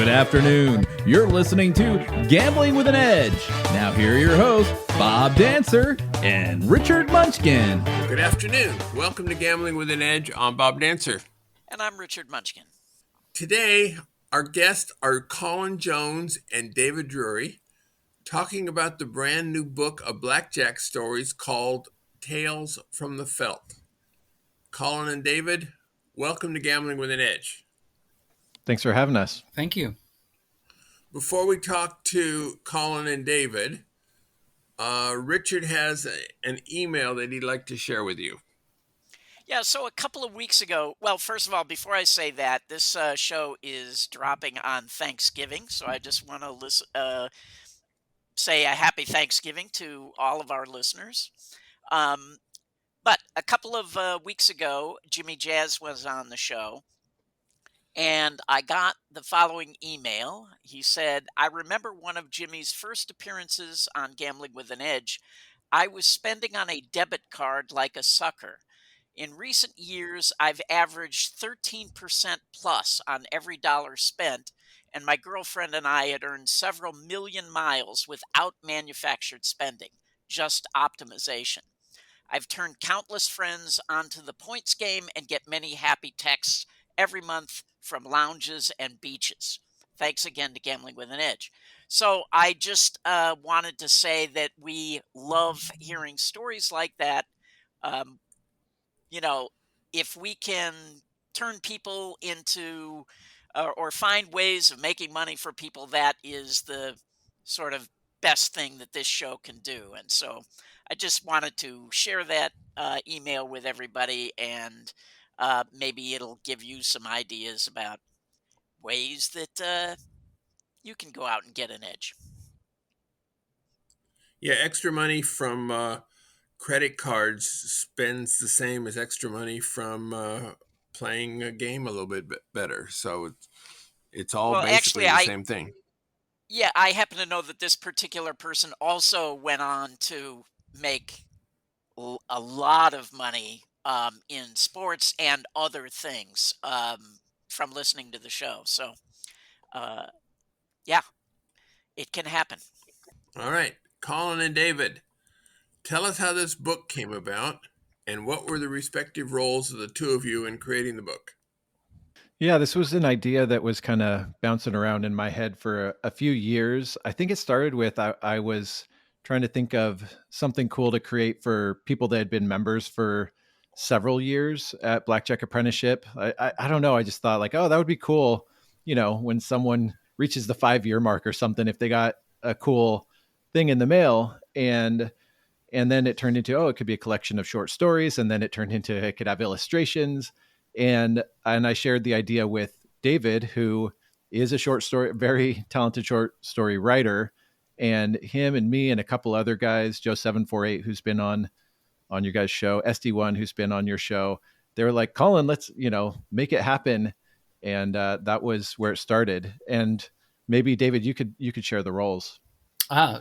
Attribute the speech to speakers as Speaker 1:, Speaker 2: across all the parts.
Speaker 1: Good afternoon. You're listening to Gambling with an Edge. Now here are your hosts, Bob Dancer and Richard Munchkin.
Speaker 2: Good afternoon. Welcome to Gambling with an Edge. I'm Bob Dancer.
Speaker 3: And I'm Richard Munchkin.
Speaker 2: Today, our guests are Colin Jones and David Drury, talking about the brand new book of blackjack stories called Tales from the Felt. Colin and David, welcome to Gambling with an Edge.
Speaker 4: Thanks for having us.
Speaker 5: Thank you.
Speaker 2: Before we talk to Colin and David, Richard has an email that he'd like to share with you.
Speaker 3: Yeah, so a couple of weeks ago, well, first of all, before I say that, this show is dropping on Thanksgiving, so I just want to say a happy Thanksgiving to all of our listeners. But a couple of weeks ago, Jimmy Jazz was on the show, and I got the following email. He said, I remember one of Jimmy's first appearances on Gambling with an Edge. I was spending on a debit card like a sucker. In recent years, I've averaged 13% plus on every dollar spent, and my girlfriend and I had earned several million miles without manufactured spending, just optimization. I've turned countless friends onto the points game and get many happy texts every month from lounges and beaches. Thanks again to Gambling with an Edge. So I just wanted to say that we love hearing stories like that. If we can turn people into or find ways of making money for people, that is the sort of best thing that this show can do. And so I just wanted to share that email with everybody, and maybe it'll give you some ideas about ways that you can go out and get an edge.
Speaker 2: Yeah, extra money from credit cards spends the same as extra money from playing a game a little bit better. So it's all basically the same thing.
Speaker 3: Yeah, I happen to know that this particular person also went on to make a lot of money in sports and other things from listening to the show. So, yeah, it can happen.
Speaker 2: All right, Colin and David, tell us how this book came about and what were the respective roles of the two of you in creating the book.
Speaker 4: Yeah, this was an idea that was kind of bouncing around in my head for a few years. I think it started with I was trying to think of something cool to create for people that had been members for several years at Blackjack Apprenticeship. I don't know. I just thought like, oh, that would be cool. When someone reaches the 5-year mark or something, if they got a cool thing in the mail, and then it turned into, it could be a collection of short stories. And then it turned into, it could have illustrations. And I shared the idea with David, who is a very talented short story writer, and him and me and a couple other guys, Joe 748, who's been on your guys' show, SD1, who's been on your show. They were like, Colin, let's, make it happen. And that was where it started. And maybe David, you could share the roles.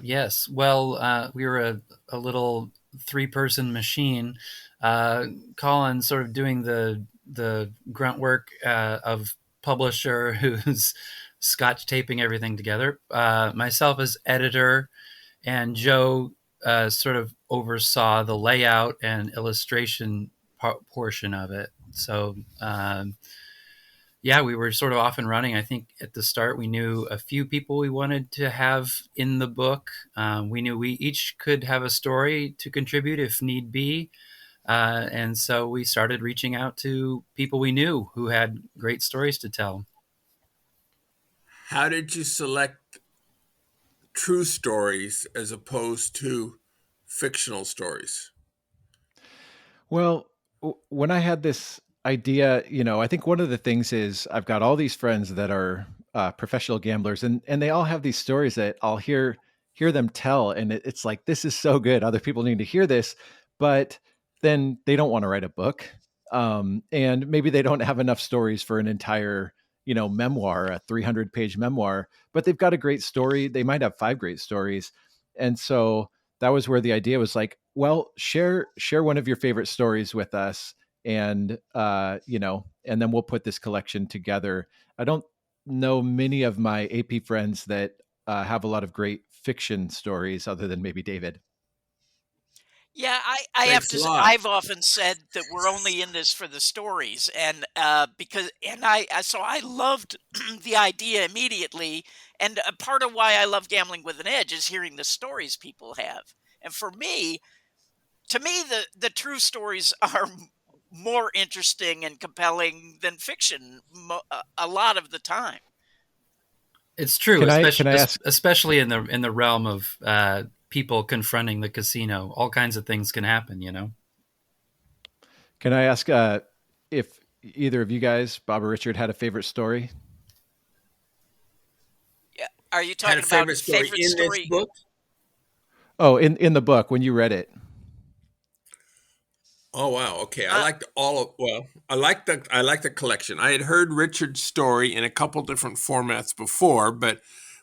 Speaker 5: Yes. Well, we were a little 3-person machine. Colin sort of doing the grunt work of publisher who's scotch taping everything together. Myself as editor, and Joe sort of oversaw the layout and illustration portion of it. So, we were sort of off and running. I think at the start we knew a few people we wanted to have in the book. We knew we each could have a story to contribute if need be. And so we started reaching out to people we knew who had great stories to tell.
Speaker 2: How did you select true stories as opposed to fictional stories?
Speaker 4: Well, when I had this idea, I think one of the things is I've got all these friends that are professional gamblers, and they all have these stories that I'll hear them tell. And it's like, this is so good. Other people need to hear this, but then they don't want to write a book. And maybe they don't have enough stories for an entire, memoir, a 300-page memoir, but they've got a great story. They might have 5 great stories. And so that was where the idea was like, well, share one of your favorite stories with us. And, and then we'll put this collection together. I don't know many of my AP friends that have a lot of great fiction stories, other than maybe David.
Speaker 3: Yeah, I have
Speaker 2: Thanks a
Speaker 3: to.
Speaker 2: lot.
Speaker 3: I've often said that we're only in this for the stories, and because and so I loved the idea immediately, and a part of why I love Gambling with an Edge is hearing the stories people have. And for me, to me, the true stories are more interesting and compelling than fiction a lot of the time.
Speaker 5: It's true,
Speaker 4: Can I ask?
Speaker 5: especially in the realm of people confronting the casino. All kinds of things can happen, you know.
Speaker 4: Can I ask if either of you guys, Bob or Richard, had a favorite story?
Speaker 3: Yeah, are you
Speaker 2: Had a
Speaker 3: talking about
Speaker 2: favorite story
Speaker 3: favorite
Speaker 2: in this
Speaker 3: story?
Speaker 2: book?
Speaker 4: Oh, in the book when you read it.
Speaker 2: Oh wow. Okay. I
Speaker 3: Uh,
Speaker 2: liked all of well, I like the collection. I had heard Richard's story in a couple different formats before, but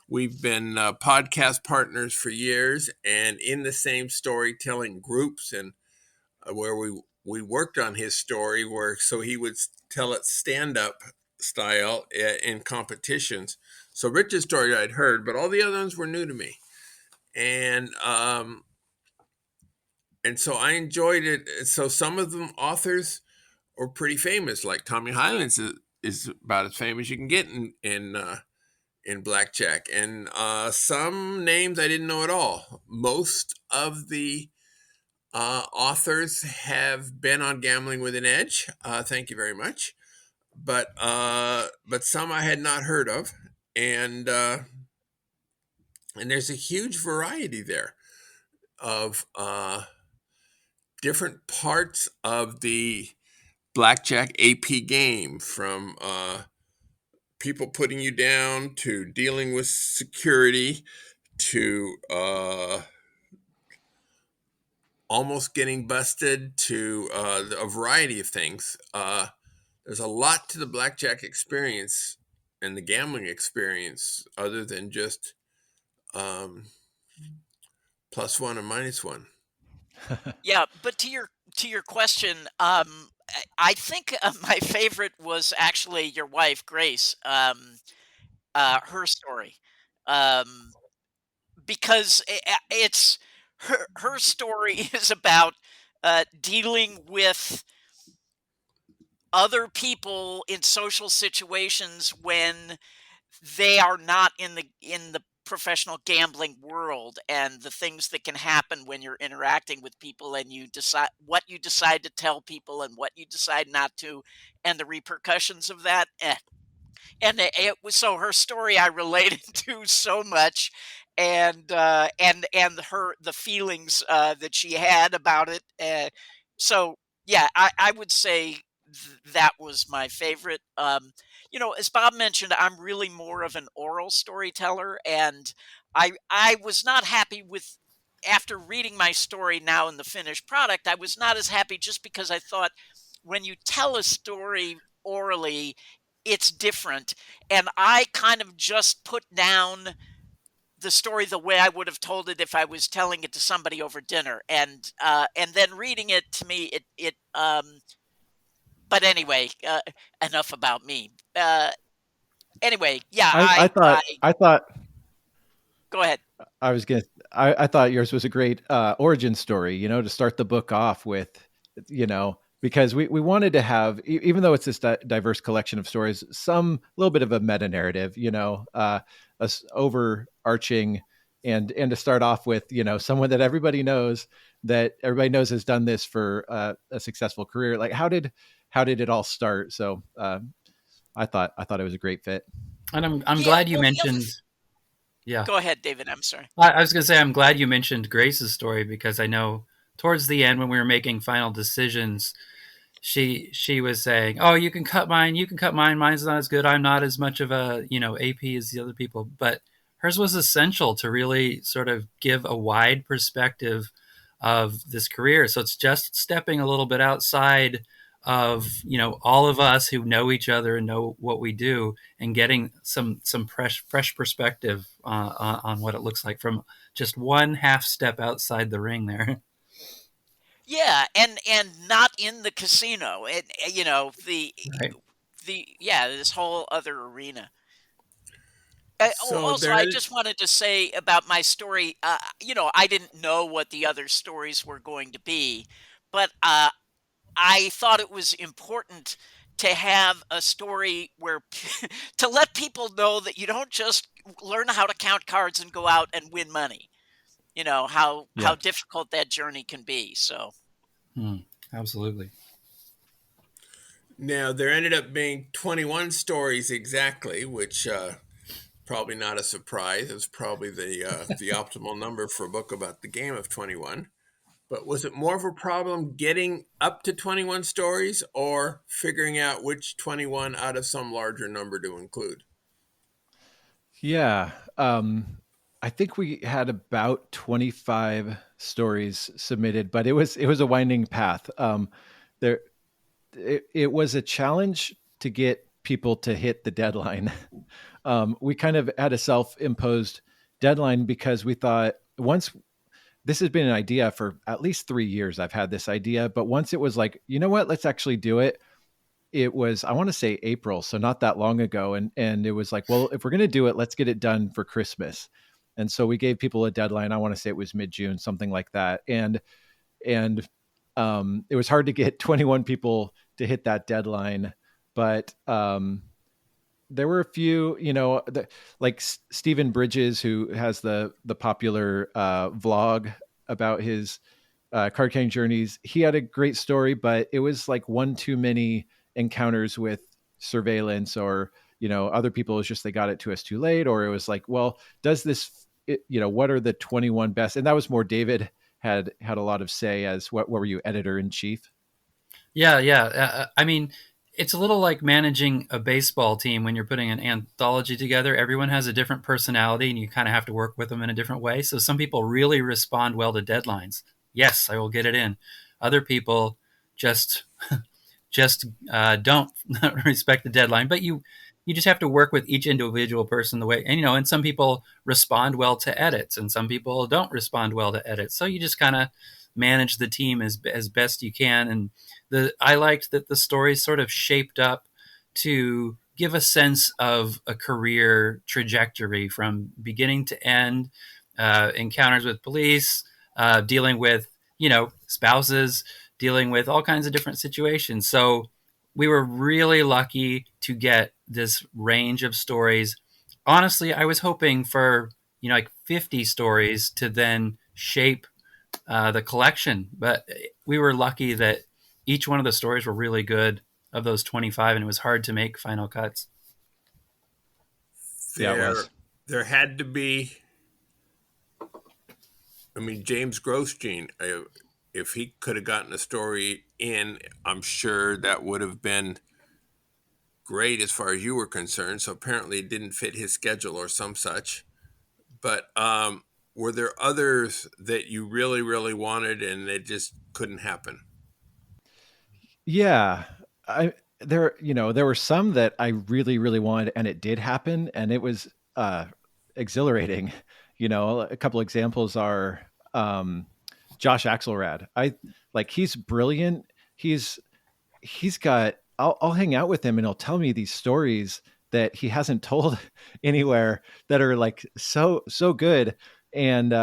Speaker 2: we've been podcast partners for years and in the same storytelling groups and where we worked on his story where so he would tell it stand up style in competitions. So Richard's story I'd heard, but all the other ones were new to me. And so I enjoyed it. So some of them authors are pretty famous, like Tommy Highlands is about as famous as you can get in blackjack, and some names I didn't know at all. Most of the authors have been on Gambling with an Edge. Thank you very much, but some I had not heard of, and there's a huge variety there of different parts of the blackjack AP game, from people putting you down to dealing with security to almost getting busted to a variety of things. There's a lot to the blackjack experience and the gambling experience other than just um, +1 and -1.
Speaker 3: Yeah, but to your question, I think my favorite was actually your wife, Grace. Her story, um, because it's her story is about dealing with other people in social situations when they are not in the professional gambling world, and the things that can happen when you're interacting with people and you decide what you decide to tell people and what you decide not to, and the repercussions of that. And it was so her story I related to so much, and her the feelings that she had about it. So yeah, I would say that was my favorite. As Bob mentioned, I'm really more of an oral storyteller, and I was not happy with after reading my story now in the finished product. I was not as happy just because I thought when you tell a story orally, it's different. And I kind of just put down the story the way I would have told it if I was telling it to somebody over dinner. And then reading it to me, but anyway, enough about me. Anyway, yeah,
Speaker 4: I thought
Speaker 3: go ahead.
Speaker 4: I was gonna. I thought yours was a great origin story. To start the book off with, because we wanted to have, even though it's this diverse collection of stories, some little bit of a meta narrative. Overarching, and to start off with, someone that everybody knows has done this for a successful career. Like how did it all start? So I thought it was a great fit.
Speaker 5: And I'm
Speaker 3: Yeah,
Speaker 5: glad you
Speaker 3: well,
Speaker 5: mentioned. Yeah,
Speaker 3: go ahead, David. I'm sorry.
Speaker 5: I was going to say I'm glad you mentioned Grace's story, because I know towards the end when we were making final decisions, she was saying, "Oh, you can cut mine. You can cut mine. Mine's not as good. I'm not as much of a AP as the other people." But hers was essential to really sort of give a wide perspective of this career. So it's just stepping a little bit outside of all of us who know each other and know what we do, and getting some fresh perspective on what it looks like from just one half step outside the ring there.
Speaker 3: Yeah, and not in the casino, and
Speaker 5: Right.
Speaker 3: the yeah, this whole other arena.
Speaker 2: So
Speaker 3: Also,
Speaker 2: there
Speaker 3: I
Speaker 2: is.
Speaker 3: just wanted to say about my story. I didn't know what the other stories were going to be, but I thought it was important to have a story where to let people know that you don't just learn how to count cards and go out and win money. How
Speaker 4: Yeah.
Speaker 3: difficult that journey can be. So
Speaker 5: Absolutely.
Speaker 2: Now, there ended up being 21 stories exactly, which probably not a surprise. It's probably the optimal number for a book about the game of 21. But was it more of a problem getting up to 21 stories or figuring out which 21 out of some larger number to include?
Speaker 4: Yeah. I think we had about 25 stories submitted, but it was a winding path. There it was a challenge to get people to hit the deadline. We kind of had a self-imposed deadline because we thought once this has been an idea for at least 3 years. I've had this idea, but once it was like, you know what, let's actually do it. It was, I want to say April, so not that long ago. And it was like, well, if we're going to do it, let's get it done for Christmas. And so we gave people a deadline. I want to say it was mid-June, something like that. And it was hard to get 21 people to hit that deadline, but there were a few, like Stephen Bridges, who has the popular vlog about his card carrying journeys. He had a great story, but it was like one too many encounters with surveillance, or other people. It was just they got it to us too late, or it was like, well, does this, what are the 21 best? And that was more David had a lot of say as what were you, editor in chief?
Speaker 5: Yeah, yeah. I mean, it's a little like managing a baseball team when you're putting an anthology together. Everyone has a different personality, and you kind of have to work with them in a different way. So some people really respond well to deadlines. Yes, I will get it in. Other people just don't respect the deadline. But you just have to work with each individual person the way, and some people respond well to edits, and some people don't respond well to edits. So you just kind of manage the team as best you can. And I liked that the story sort of shaped up to give a sense of a career trajectory from beginning to end, encounters with police, dealing with, spouses, dealing with all kinds of different situations. So we were really lucky to get this range of stories. Honestly, I was hoping for, like 50 stories to then shape the collection, but we were lucky that each one of the stories were really good of those 25, and it was hard to make final cuts.
Speaker 4: Yeah, it
Speaker 2: There,
Speaker 4: was.
Speaker 2: there had to be. I mean, James Grosjean, if he could have gotten a story in, I'm sure that would have been great as far as you were concerned. So apparently it didn't fit his schedule or some such. But were there others that you really, really wanted and it just couldn't happen?
Speaker 4: Yeah. There were some that I really, really wanted, and it did happen, and it was exhilarating. A couple examples are Josh Axelrad. He's brilliant. He's got, I'll hang out with him and he'll tell me these stories that he hasn't told anywhere that are like so good. And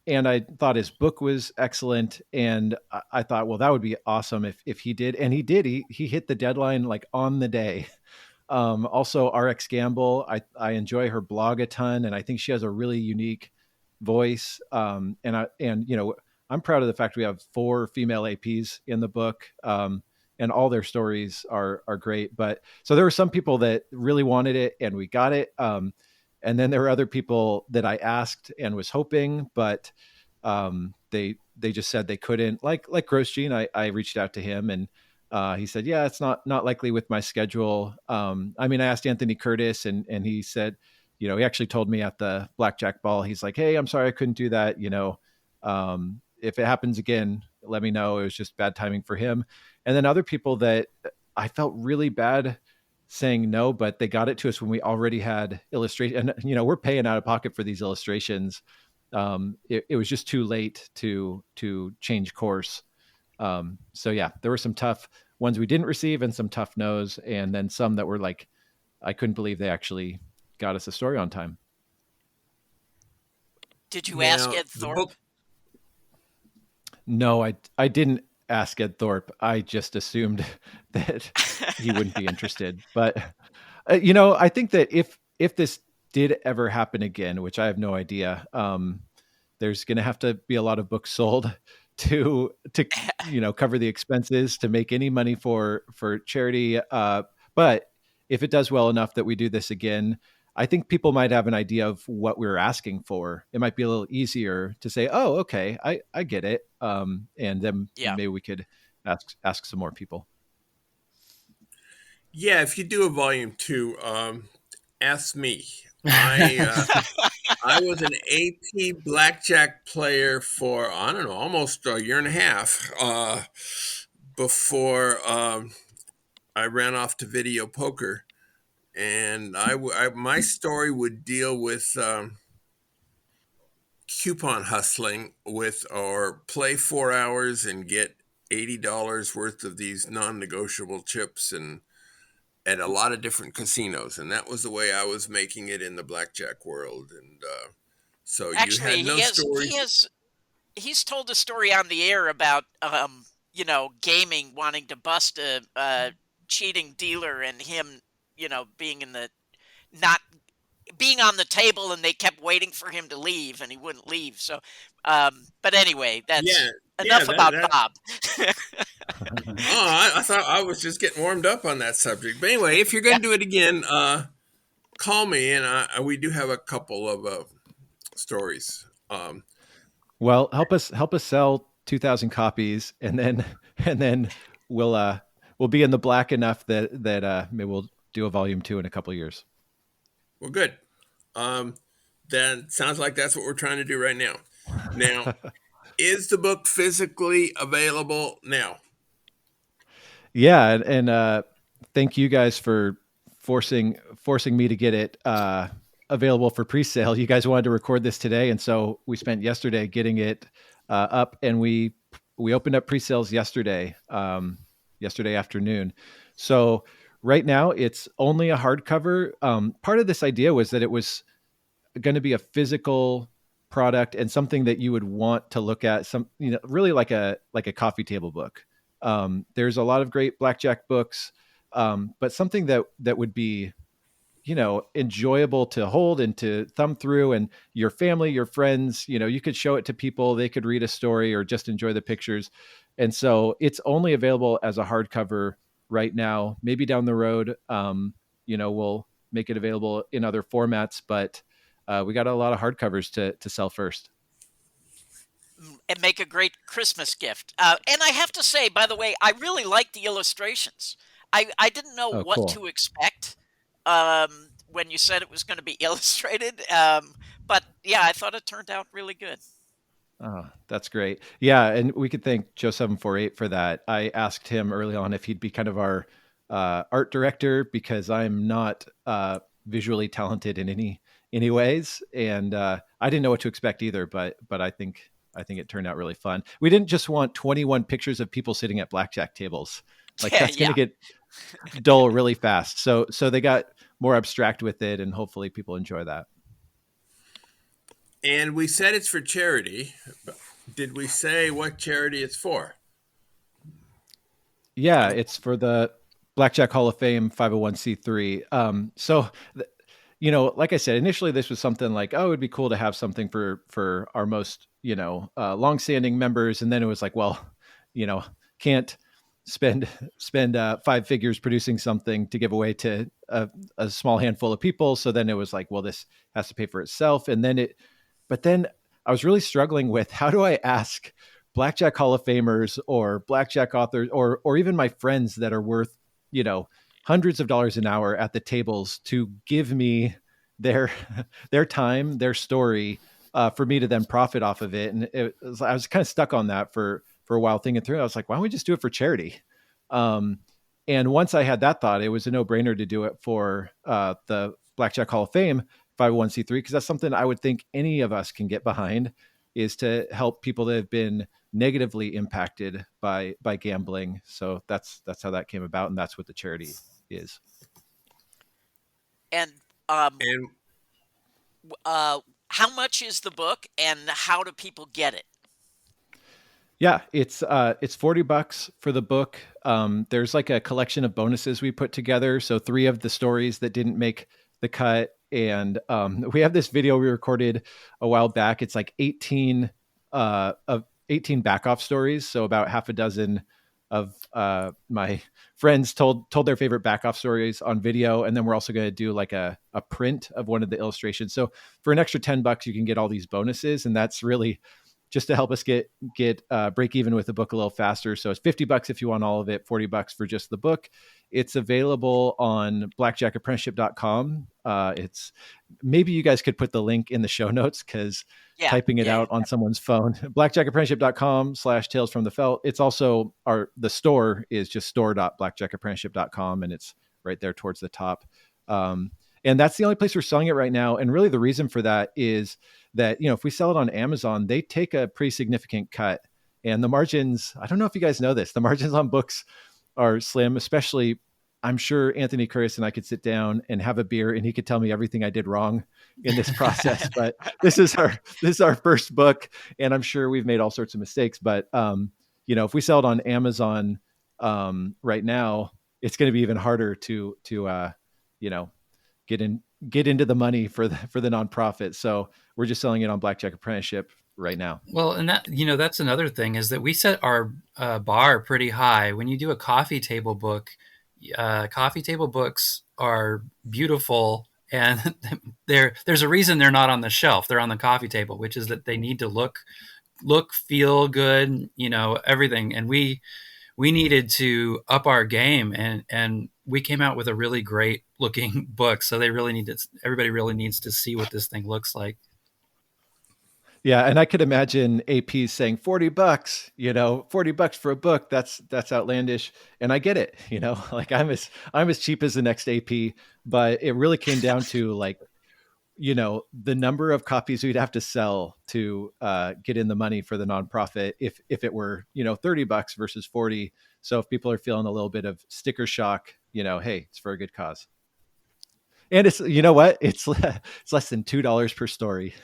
Speaker 4: and I thought his book was excellent. And I thought, well, that would be awesome if he did. And he did. He hit the deadline like on the day. Also, RX Gamble, I enjoy her blog a ton, and I think she has a really unique voice. I'm proud of the fact we have 4 female APs in the book, and all their stories are great. But so there were some people that really wanted it, and we got it. And then there were other people that I asked and was hoping, but they just said they couldn't. Like Grosjean, I reached out to him, and he said, yeah, it's not likely with my schedule. I asked Anthony Curtis, and he said, he actually told me at the Blackjack Ball, he's like, hey, I'm sorry I couldn't do that. If it happens again, let me know. It was just bad timing for him. And then other people that I felt really bad saying no, but they got it to us when we already had illustration. And, we're paying out of pocket for these illustrations. It was just too late to change course. So yeah, there were some tough ones we didn't receive and some tough no's, and then some that were like, I couldn't believe they actually got us a story on time.
Speaker 3: Did you ask
Speaker 2: Now,
Speaker 3: Ed
Speaker 2: the
Speaker 3: Thorpe?
Speaker 2: book,
Speaker 4: No, I didn't ask Ed Thorpe. I just assumed that he wouldn't be interested. But I think that if this did ever happen again, which I have no idea, there's going to have to be a lot of books sold to cover the expenses to make any money for charity. But if it does well enough that we do this again, I think people might have an idea of what we're asking for. It might be a little easier to say, "Oh, okay, I get it," and then
Speaker 3: Yeah.
Speaker 4: maybe we could ask some more people.
Speaker 2: yeah, if you do a volume 2, ask me. I was an AP blackjack player for, I don't know, almost a year and a half before I ran off to video poker. And my story would deal with coupon hustling or play 4 hours and get $80 worth of these non-negotiable chips and at a lot of different casinos. And that was the way I was making it in the blackjack world. And so you
Speaker 3: Actually,
Speaker 2: had no stories.
Speaker 3: he's told a story on the air about gaming, wanting to bust a cheating dealer, and him being in the not being on the table, and they kept waiting for him to leave, and he wouldn't leave. So, but anyway,
Speaker 2: Yeah,
Speaker 3: that's
Speaker 2: yeah,
Speaker 3: enough about
Speaker 2: that
Speaker 3: Bob.
Speaker 2: oh, I thought I was just getting warmed up on that subject. But anyway, if you're going
Speaker 3: Yeah.
Speaker 2: to do it again, call me, and we do have a couple of stories.
Speaker 4: Well, help us sell 2,000 copies, and then we'll be in the black enough that maybe we'll do a volume 2 in a couple of years.
Speaker 2: Well, good. Then sounds like that's what we're trying to do right now. Now, is the book physically available now?
Speaker 4: Yeah, and thank you guys for forcing me to get it available for pre-sale. You guys wanted to record this today, and so we spent yesterday getting it up, and we opened up pre-sales yesterday afternoon. So right now it's only a hardcover. Part of this idea was that it was going to be a physical product and something that you would want to look at, really like a coffee table book. There's a lot of great blackjack books, but something that would be, enjoyable to hold and to thumb through, and your family, your friends, you could show it to people, they could read a story or just enjoy the pictures. And so it's only available as a hardcover right now. Maybe down the road, we'll make it available in other formats, but we got a lot of hardcovers to sell first.
Speaker 3: And make a great Christmas gift. And I have to say, by the way, I really like the illustrations. I didn't know what
Speaker 4: Cool.
Speaker 3: to expect when you said it was going to be illustrated. But yeah, I thought it turned out really good.
Speaker 4: Oh, that's great. Yeah, and we could thank Joe748 for that. I asked him early on if he'd be kind of our art director, because I'm not visually talented in any ways, and I didn't know what to expect either. But I think it turned out really fun. We didn't just want 21 pictures of people sitting at blackjack tables. Like that's going to get dull really fast. So they got more abstract with it, and hopefully people enjoy that.
Speaker 2: And we said it's for charity. Did we say what charity it's for?
Speaker 4: Yeah, it's for the Blackjack Hall of Fame 501c3. So, like I said, initially this was something like, oh, it'd be cool to have something for our most, longstanding members. And then it was like, well, can't spend 5 figures producing something to give away to a small handful of people. So then it was like, well, this has to pay for itself. But then I was really struggling with, how do I ask Blackjack Hall of Famers or blackjack authors or even my friends that are worth, hundreds of dollars an hour at the tables to give me their time, their story, for me to then profit off of it. And I was kind of stuck on that for a while, thinking through. I was like, why don't we just do it for charity? And once I had that thought, it was a no-brainer to do it for the Blackjack Hall of Fame 501c3, because that's something I would think any of us can get behind, is to help people that have been negatively impacted by gambling. So that's how that came about, and that's what the charity is.
Speaker 3: And
Speaker 2: And
Speaker 3: How much is the book, and how do people get it?
Speaker 4: Yeah, it's $40 for the book. There's like a collection of bonuses we put together. So 3 of the stories that didn't make the cut, and we have this video we recorded a while back. It's like 18 of 18 back off stories. So about half a dozen of my friends told their favorite back off stories on video, and then we're also going to do like a print of one of the illustrations. So for an extra $10, you can get all these bonuses, and that's really just to help us get break even with the book a little faster. So it's $50 if you want all of it, $40 for just the book. It's available on blackjackapprenticeship.com. It's maybe you guys could put the link in the show notes, because typing it out on someone's phone, blackjackapprenticeship.com/tales from the felt. It's also the store is just store.blackjackapprenticeship.com, and it's right there towards the top. And that's the only place we're selling it right now. And really the reason for that is that, if we sell it on Amazon, they take a pretty significant cut. And the margins, I don't know if you guys know this, the margins on books are slim, especially I'm sure Anthony Curtis and I could sit down and have a beer and he could tell me everything I did wrong in this process. But this is our first book, and I'm sure we've made all sorts of mistakes. But, if we sell it on Amazon right now, it's going to be even harder to get into the money for the nonprofit. So we're just selling it on Blackjack Apprenticeship right now.
Speaker 5: Well, and that, that's another thing, is that we set our bar pretty high. When you do a coffee table book, coffee table books are beautiful, and there's a reason they're not on the shelf. They're on the coffee table, which is that they need to look, feel good, everything. And we needed to up our game, and we came out with a really great looking book. So everybody really needs to see what this thing looks like.
Speaker 4: Yeah. And I could imagine AP saying $40, $40 for a book. That's outlandish. And I get it, like I'm as cheap as the next AP, but it really came down to the number of copies we'd have to sell to get in the money for the nonprofit if it were, $30 versus 40. So if people are feeling a little bit of sticker shock, hey, it's for a good cause. And it's, what? It's less than $2 per story.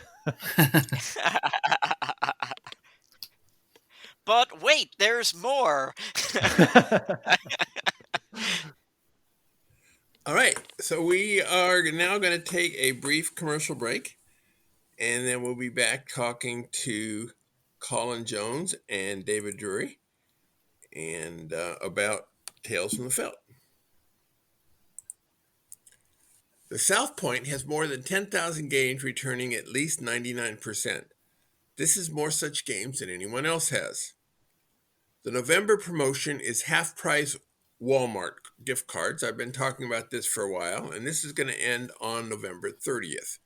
Speaker 3: But wait, there's more.
Speaker 2: all right, so we are now going to take a brief commercial break, and then we'll be back talking to Colin Jones and David Drury and about Tales from the Felt. The South Point has more than 10,000 games returning at least 99%. This is more such games than anyone else has. The November promotion is half-price Walmart gift cards. I've been talking about this for a while, and this is going to end on November 30th.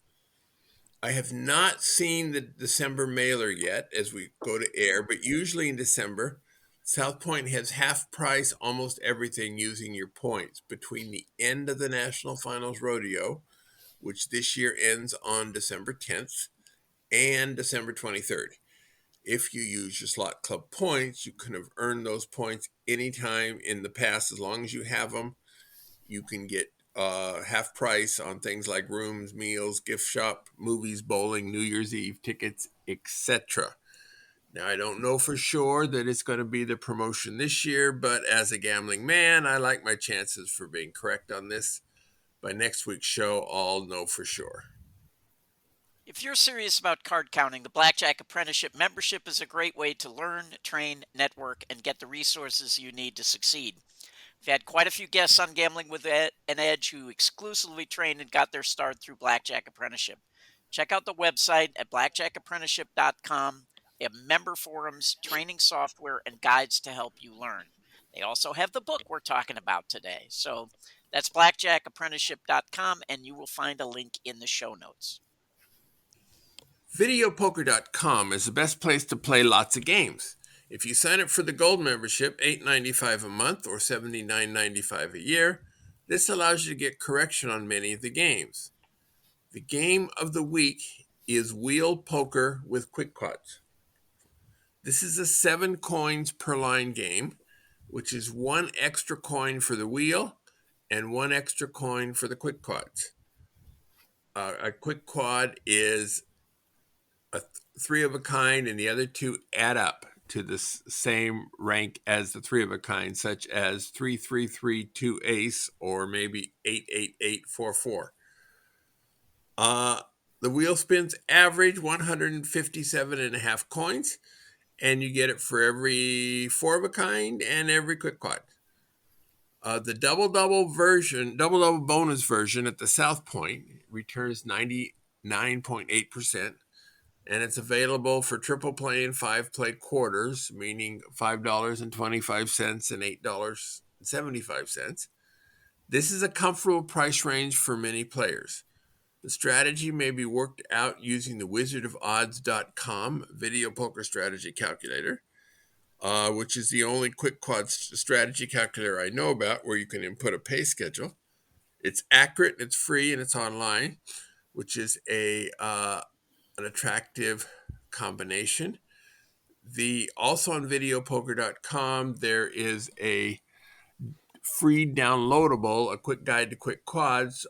Speaker 2: I have not seen the December mailer yet as we go to air, but usually in December, South Point has half price almost everything using your points between the end of the National Finals Rodeo, which this year ends on December 10th, and December 23rd. If you use your slot club points, you can have earned those points anytime in the past. As long as you have them, you can get half price on things like rooms, meals, gift shop, movies, bowling, New Year's Eve tickets, etc. Now, I don't know for sure that it's going to be the promotion this year, but as a gambling man, I like my chances for being correct on this. By next week's show, I'll know for sure.
Speaker 3: If you're serious about card counting, the Blackjack Apprenticeship membership is a great way to learn, train, network, and get the resources you need to succeed. We've had quite a few guests on Gambling with an Edge who exclusively trained and got their start through Blackjack Apprenticeship. Check out the website at blackjackapprenticeship.com. They have member forums, training software, and guides to help you learn. They also have the book we're talking about today. So that's blackjackapprenticeship.com, and you will find a link in the show notes.
Speaker 2: Videopoker.com is the best place to play lots of games. If you sign up for the Gold membership, $8.95 a month or $79.95 a year, this allows you to get correction on many of the games. The game of the week is Wheel Poker with Quick Quads. This is a 7 coins per line game, which is 1 extra coin for the wheel and 1 extra coin for the quick quads. A quick quad is a three of a kind, and the other two add up to the same rank as the three of a kind, such as 3-3-3-2 ace, or maybe 8-8-8-4-4. The wheel spins average 157.5 coins, and you get it for every four of a kind and every quick quad. The double bonus version at the South Point returns 99.8%, and it's available for triple play and 5-play quarters, meaning $5.25 and $8.75. This is a comfortable price range for many players. The strategy may be worked out using the wizardofodds.com video poker strategy calculator, which is the only quick quad strategy calculator I know about where you can input a pay schedule. It's accurate, it's free, and it's online, which is an attractive combination. Also on videopoker.com, there is a free downloadable, a quick guide to quick quads,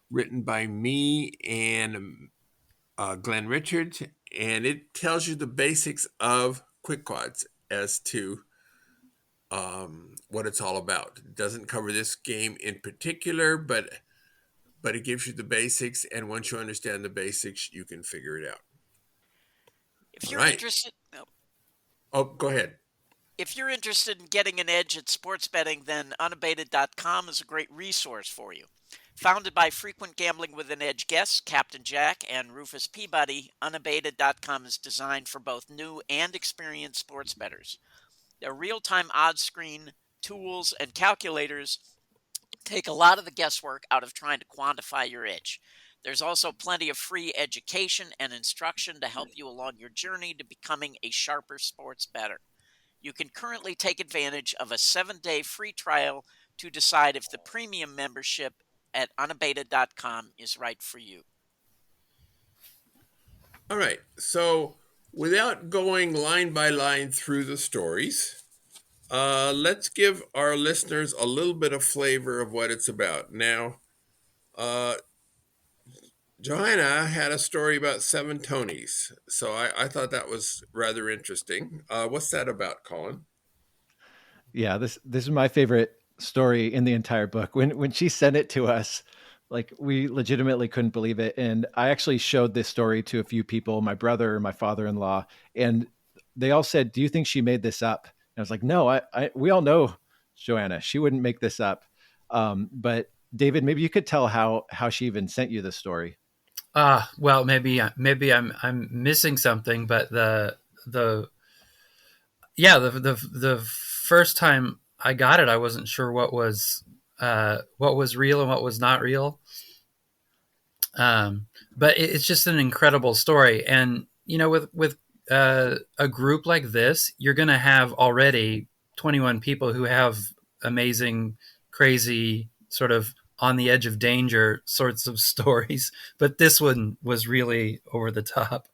Speaker 2: written by me and Glenn Richards, and it tells you the basics of quick quads as to what it's all about. It doesn't cover this game in particular, but it gives you the basics, and once you understand the basics, you can figure it out.
Speaker 3: If you're interested,
Speaker 2: Go ahead.
Speaker 3: If you're interested in getting an edge at sports betting, then unabated.com is a great resource for you. Founded by frequent Gambling with an Edge guests Captain Jack and Rufus Peabody, unabated.com is designed for both new and experienced sports bettors. Their real-time odds screen, tools, and calculators take a lot of the guesswork out of trying to quantify your edge. There's also plenty of free education and instruction to help you along your journey to becoming a sharper sports bettor. You can currently take advantage of a 7-day free trial to decide if the premium membership at unabated.com is right for you.
Speaker 2: All right. So without going line by line through the stories, let's give our listeners a little bit of flavor of what it's about. Now, Johanna had a story about 7 Tonys, so I thought that was rather interesting. What's that about, Colin?
Speaker 4: Yeah, this is my favorite story in the entire book. When she sent it to us, like, we legitimately couldn't believe it. And I actually showed this story to a few people, my brother, my father-in-law, and they all said, "Do you think she made this up?" And I was like, "No, we all know Joanna. She wouldn't make this up." But David, maybe you could tell how she even sent you this story.
Speaker 5: Well, maybe I'm missing something, but the first time I got it, I wasn't sure what was real and what was not real. But it's just an incredible story, and with a group like this, you're going to have already 21 people who have amazing, crazy, sort of on the edge of danger sorts of stories, but this one was really over the top.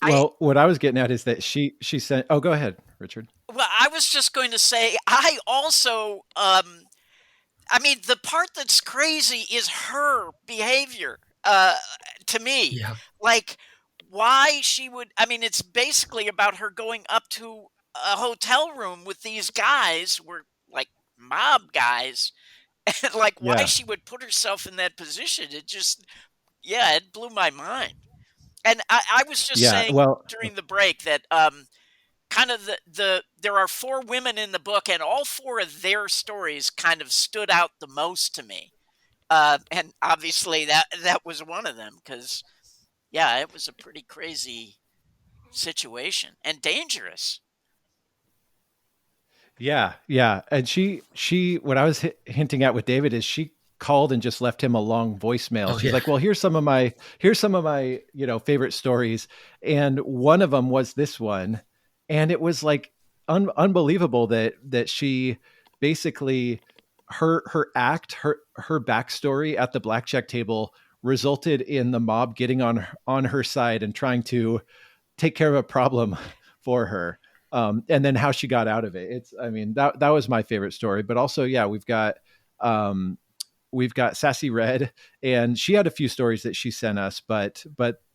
Speaker 4: Well, what I was getting at is that she sent. Oh, go ahead, Richard.
Speaker 3: Well, I was just going to say, I also, the part that's crazy is her behavior, to me.
Speaker 5: Yeah.
Speaker 3: Like, why she would, it's basically about her going up to a hotel room with these guys, who were like mob guys, and like why she would put herself in that position. It just, it blew my mind. And I was just saying during the break that kind of there are 4 women in the book, and all 4 of their stories kind of stood out the most to me. And obviously that was one of them, because it was a pretty crazy situation and dangerous.
Speaker 4: Yeah. And she what I was hinting at with David is she called and just left him a long voicemail. She's like, "Well, here's some of my favorite stories." And one of them was this one. And it was like unbelievable that she basically her backstory at the blackjack table resulted in the mob getting on her side and trying to take care of a problem for her. And then how she got out of it. That was my favorite story. But also, we've got we've got Sassy Red, and she had a few stories that she sent us, but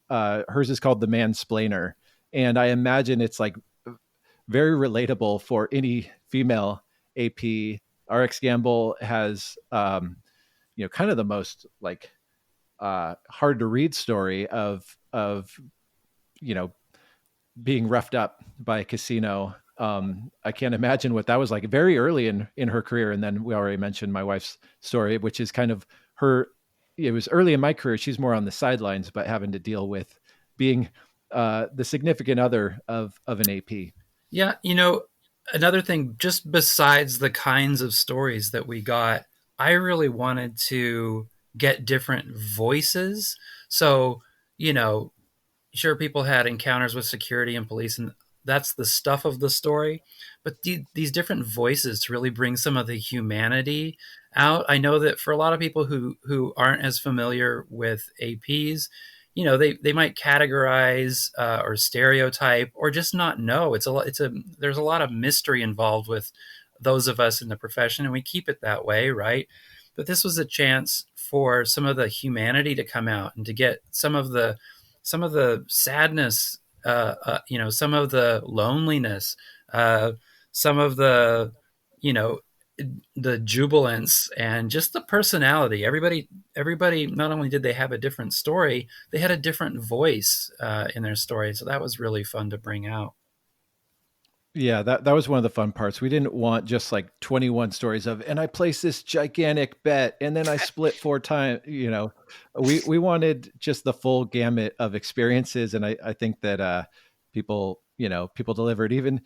Speaker 4: hers is called the Mansplainer, and I imagine it's like very relatable for any female AP. RX Gamble has kind of the most like hard to read story of being roughed up by a casino. I can't imagine what that was like very early in her career. And then we already mentioned my wife's story, which is kind of her. It was early in my career. She's more on the sidelines, but having to deal with being the significant other of an AP.
Speaker 5: Yeah, another thing, just besides the kinds of stories that we got, I really wanted to get different voices. So, sure, people had encounters with security and police, and that's the stuff of the story. But these different voices to really bring some of the humanity out. I know that for a lot of people who aren't as familiar with APs, they might categorize or stereotype or just not know. There's a lot of mystery involved with those of us in the profession, and we keep it that way, right? But this was a chance for some of the humanity to come out and to get some of the sadness, some of the loneliness, some of the, the jubilance, and just the personality. Everybody, not only did they have a different story, they had a different voice in their story. So that was really fun to bring out.
Speaker 4: Yeah, that was one of the fun parts. We didn't want just like 21 stories and I placed this gigantic bet and then I split 4 times, we wanted just the full gamut of experiences. And I think that people delivered. Even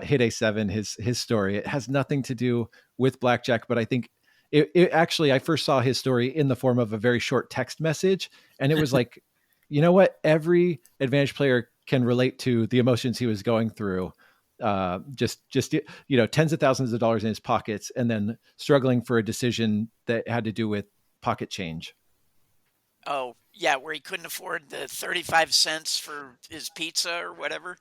Speaker 4: Hit A7, his story, it has nothing to do with blackjack, but I think it actually, I first saw his story in the form of a very short text message. And it was like, you know what? Every advantage player can relate to the emotions he was going through. Just tens of thousands of dollars in his pockets and then struggling for a decision that had to do with pocket change.
Speaker 3: Oh yeah, where he couldn't afford the 35 cents for his pizza or whatever.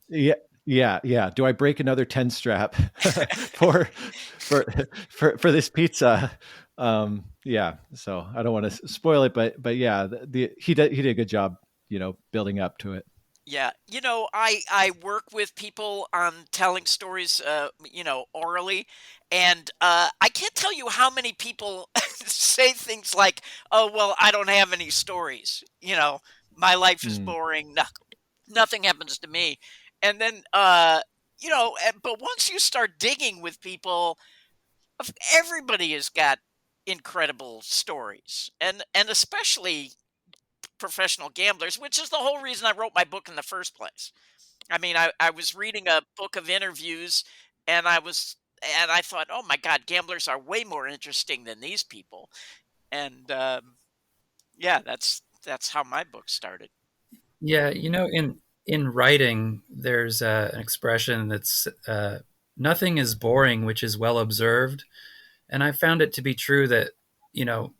Speaker 4: Yeah. Do I break another 10 strap for this pizza? Yeah. So I don't want to spoil it, but yeah, he did a good job, building up to it.
Speaker 3: Yeah, I work with people on telling stories, orally, and I can't tell you how many people say things like, "Oh, well, I don't have any stories. My life is boring. Nothing happens to me." And then, but once you start digging with people, everybody has got incredible stories, and especially professional gamblers, which is the whole reason I wrote my book in the first place. I mean, I was reading a book of interviews and I thought, oh my God, gamblers are way more interesting than these people. And yeah, that's how my book started.
Speaker 5: Yeah, in writing, there's an expression that's nothing is boring, which is well observed. And I found it to be true that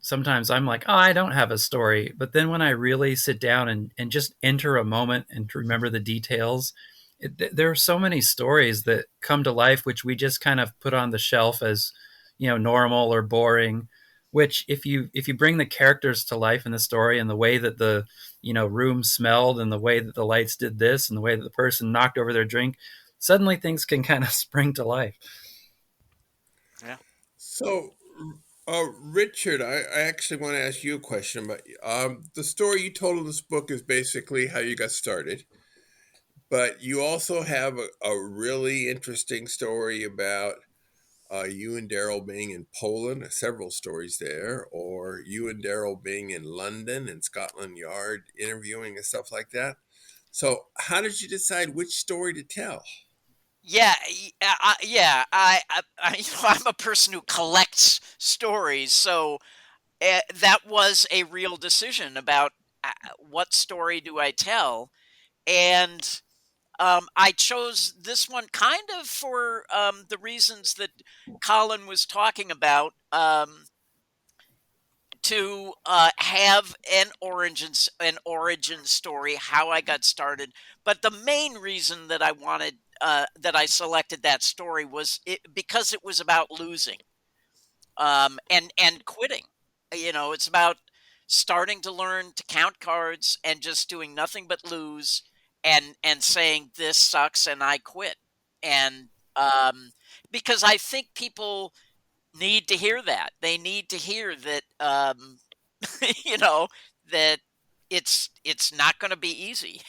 Speaker 5: sometimes I'm like, oh, I don't have a story. But then when I really sit down and just enter a moment and to remember the details, there are so many stories that come to life, which we just kind of put on the shelf as, normal or boring, which if you bring the characters to life in the story and the way that the, room smelled and the way that the lights did this and the way that the person knocked over their drink, suddenly things can kind of spring to life.
Speaker 3: Yeah.
Speaker 2: So, Richard, I actually want to ask you a question. But the story you told in this book is basically how you got started. But you also have a really interesting story about you and Darryl being in Poland, several stories there, or you and Darryl being in London and Scotland Yard interviewing and stuff like that. So, how did you decide which story to tell?
Speaker 3: Yeah, I'm a person who collects stories, so that was a real decision about what story do I tell, and I chose this one kind of for the reasons that Colin was talking about. To have an origin story, how I got started. But the main reason that I wanted that I selected that story was because it was about losing. and quitting. It's about starting to learn to count cards and just doing nothing but lose, and saying this sucks and I quit. And because I think people need to hear that. They need to hear that you know that it's not going to be easy.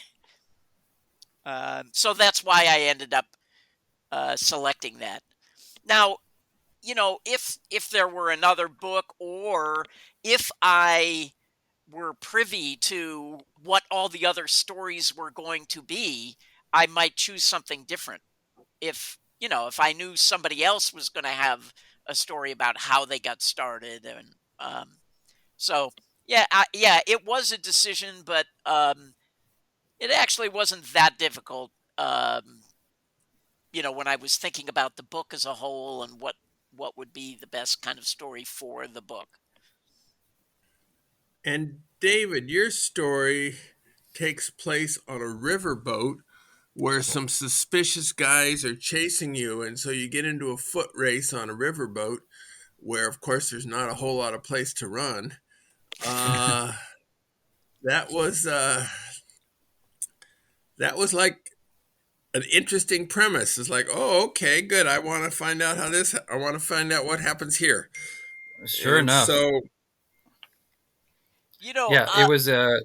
Speaker 3: So that's why I ended up selecting that. Now, if there were another book, or if I were privy to what all the other stories were going to be, I might choose something different. If I knew somebody else was going to have a story about how they got started, and so yeah, it was a decision, but it actually wasn't that difficult. When I was thinking about the book as a whole and what would be the best kind of story for the book.
Speaker 2: And David, your story takes place on a riverboat where some suspicious guys are chasing you, and so you get into a foot race on a riverboat where, of course, there's not a whole lot of place to run. That was like an interesting premise. It's like, oh, okay, good. I want to find out what happens here.
Speaker 5: Sure
Speaker 2: And
Speaker 5: enough.
Speaker 2: so,
Speaker 5: yeah, it was a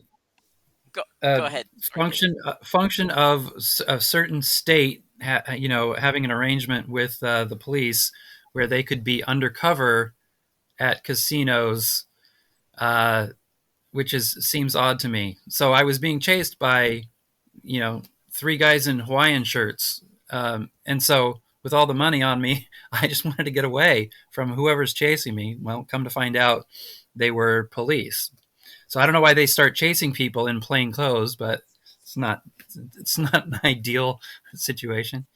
Speaker 3: go ahead.
Speaker 5: function of a certain state, having an arrangement with the police where they could be undercover at casinos, which seems odd to me. So I was being chased by, three guys in Hawaiian shirts, and so with all the money on me, I just wanted to get away from whoever's chasing me. Well, come to find out, they were police. So I don't know why they start chasing people in plain clothes, but it's not an ideal situation.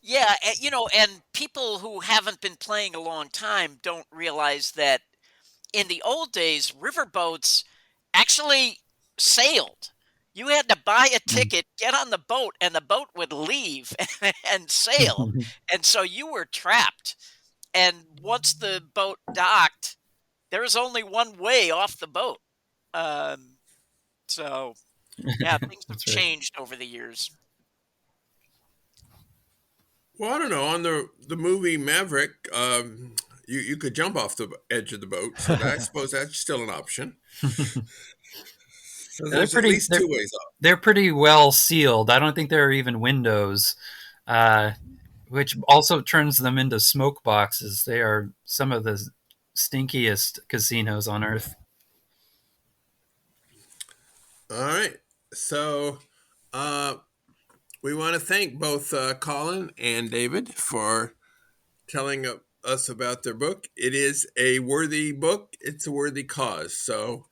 Speaker 3: Yeah, and people who haven't been playing a long time don't realize that in the old days, riverboats actually sailed. You had to buy a ticket, get on the boat, and the boat would leave and sail. And so you were trapped. And once the boat docked, there was only one way off the boat. So, yeah, things have
Speaker 5: That's right.
Speaker 3: changed over the years.
Speaker 2: well, I don't know. On the movie Maverick, you could jump off the edge of the boat, so I suppose that's still an option. So there's at least two ways off.
Speaker 5: They're pretty well sealed. I don't think there are even windows, which also turns them into smoke boxes. They are some of the stinkiest casinos on earth.
Speaker 2: All right. So we want to thank both Colin and David for telling us about their book. It is a worthy book. It's a worthy cause. So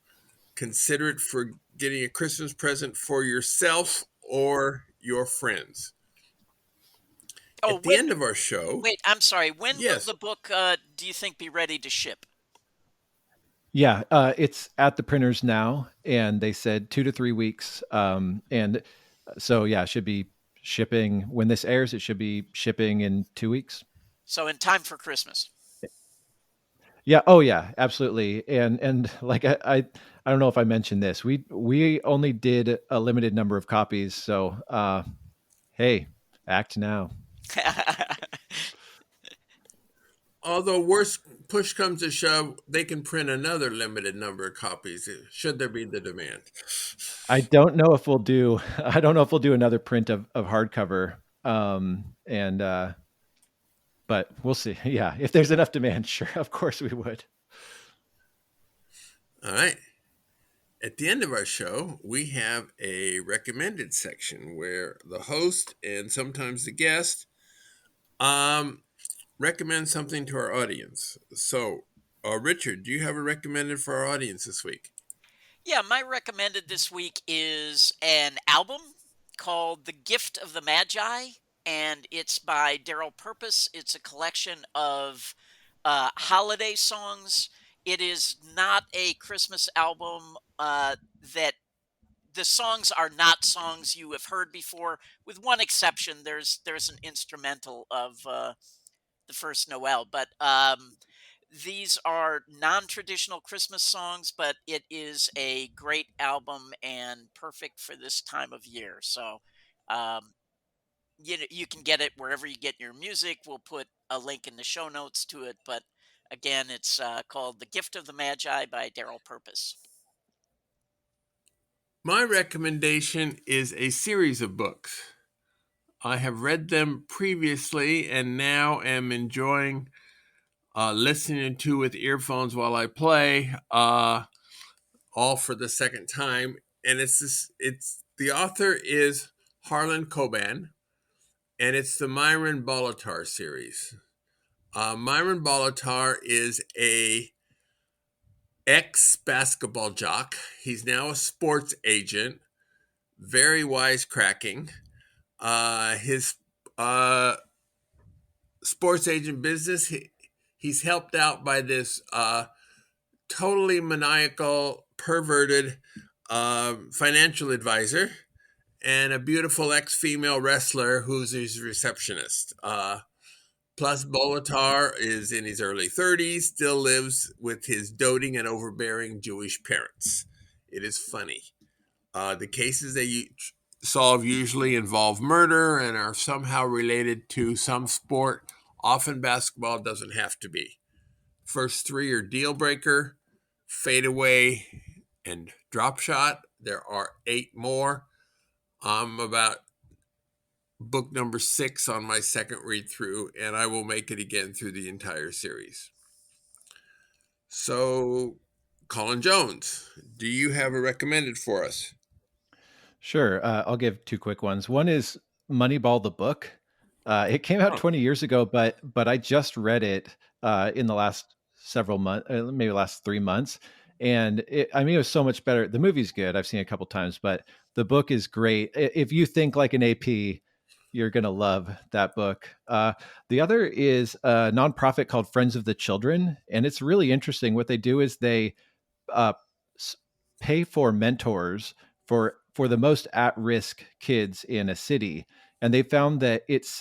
Speaker 2: consider it for getting a Christmas present for yourself or your friends. At the end of our show.
Speaker 3: Wait, I'm sorry. When
Speaker 2: Yes.
Speaker 3: will the book, do you think, be ready to ship?
Speaker 4: Yeah, it's at the printers now, and they said 2 to 3 weeks. And so, yeah, it should be shipping when this airs. It should be shipping in 2 weeks.
Speaker 3: So in time for Christmas.
Speaker 4: Yeah. Oh, yeah. Absolutely. And like I don't know if I mentioned this. We only did a limited number of copies. So, hey, act now.
Speaker 2: Although worst push comes to shove, they can print another limited number of copies should there be the demand.
Speaker 4: I don't know if we'll do another print of hardcover. But we'll see. Yeah, if there's enough demand, sure, of course we would.
Speaker 2: All right. At the end of our show, we have a recommended section where the host and sometimes the guest recommend something to our audience. So, Richard, do you have a recommended for our audience this week?
Speaker 3: Yeah, my recommended this week is an album called The Gift of the Magi, and it's by Darryl Purpose. It's a collection of holiday songs. It is not a Christmas album. That the songs are not songs you have heard before, with one exception. There's an instrumental of the first Noel, but these are non-traditional Christmas songs, but it is a great album and perfect for this time of year. So, um, you can get it wherever you get your music. We'll put a link in the show notes to it. But again, it's called "The Gift of the Magi" by Darryl Purpose.
Speaker 2: My recommendation is a series of books. I have read them previously and now am enjoying listening to with earphones while I play, all for the second time. And it's the author is Harlan Coben, and it's the Myron Bolitar series. Myron Bolitar is a ex-basketball jock. He's now a sports agent, very wisecracking. His sports agent business, he's helped out by this totally maniacal, perverted financial advisor and a beautiful ex-female wrestler who's his receptionist. Plus, Bolitar is in his early 30s, still lives with his doting and overbearing Jewish parents. It is funny. The cases they solve usually involve murder and are somehow related to some sport. Often basketball doesn't have to be. First three are deal breaker, fadeaway, and drop shot. There are 8 more. I'm about book number 6 on my second read through, and I will make it again through the entire series. So, Colin Jones, do you have a recommended for us?
Speaker 4: Sure. I'll give 2 quick ones. One is Moneyball the book. It came out 20 years ago, but I just read it in the last several months, maybe last 3 months, and it was so much better. The movie's good. I've seen it a couple times, but the book is great. If you think like an AP, you're gonna love that book. The other is a nonprofit called Friends of the Children, and it's really interesting. What they do is they uh, pay for mentors for the most at-risk kids in a city, and they found that it's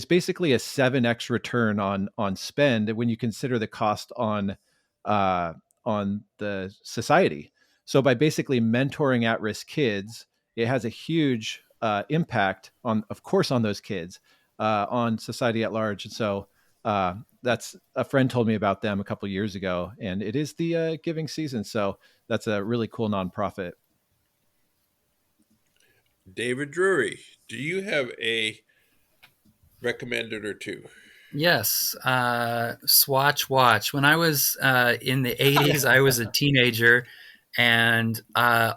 Speaker 4: basically a 7x return on spend when you consider the cost on the society. So by basically mentoring at-risk kids, it has a huge impact on, of course, on those kids, on society at large. And so that's a friend told me about them a couple of years ago, and it is the giving season. So that's a really cool nonprofit.
Speaker 2: David Drury, do you have a recommended or two?
Speaker 5: Yes, Swatch Watch. When I was in the 80s, I was a teenager, and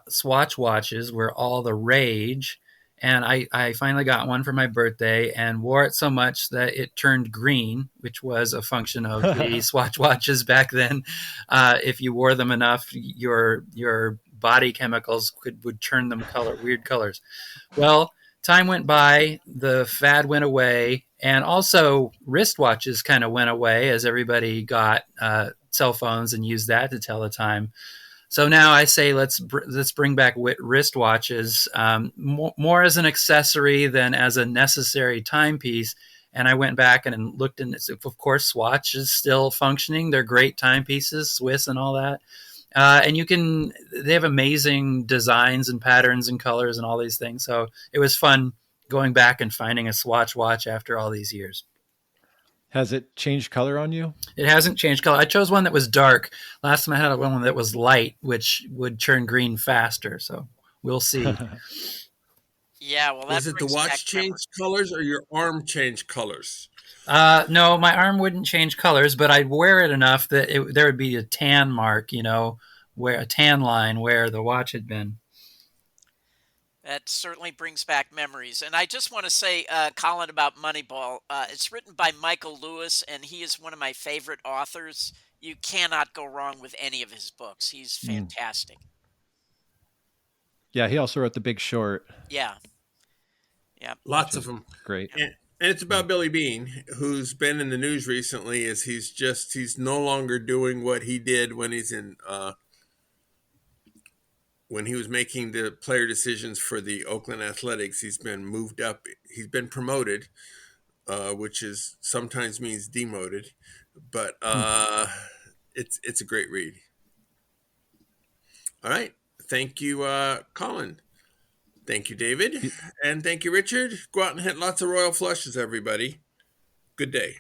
Speaker 5: Swatch watches were all the rage. And I finally got one for my birthday and wore it so much that it turned green, which was a function of the Swatch watches back then. If you wore them enough, your body chemicals would turn them weird colors. Well, time went by, the fad went away, and also wristwatches kind of went away as everybody got cell phones and used that to tell the time. So now I say let's bring back wristwatches, more as an accessory than as a necessary timepiece. And I went back and looked, and of course Swatch is still functioning. They're great timepieces, Swiss and all that. And they have amazing designs and patterns and colors and all these things. So it was fun going back and finding a Swatch watch after all these years.
Speaker 4: Has it changed color on you?
Speaker 5: It hasn't changed color. I chose one that was dark. Last time I had one that was light, which would turn green faster. So we'll see.
Speaker 3: Yeah, well,
Speaker 2: Was it the watch change colors or your arm change colors?
Speaker 5: No, my arm wouldn't change colors, but I'd wear it enough that there would be a tan mark, where a tan line where the watch had been.
Speaker 3: That certainly brings back memories. And I just want to say, Colin, about Moneyball. It's written by Michael Lewis, and he is one of my favorite authors. You cannot go wrong with any of his books. He's fantastic.
Speaker 4: Yeah, he also wrote The Big Short.
Speaker 3: Yeah.
Speaker 2: Lots of them.
Speaker 4: Great.
Speaker 2: And it's about Billy Bean, who's been in the news recently as he's no longer doing what he did when he's in when he was making the player decisions for the Oakland Athletics. He's been moved up. He's been promoted, which is sometimes means demoted, but it's a great read. All right. Thank you, Colin. Thank you, David. And thank you, Richard. Go out and hit lots of royal flushes, everybody. Good day.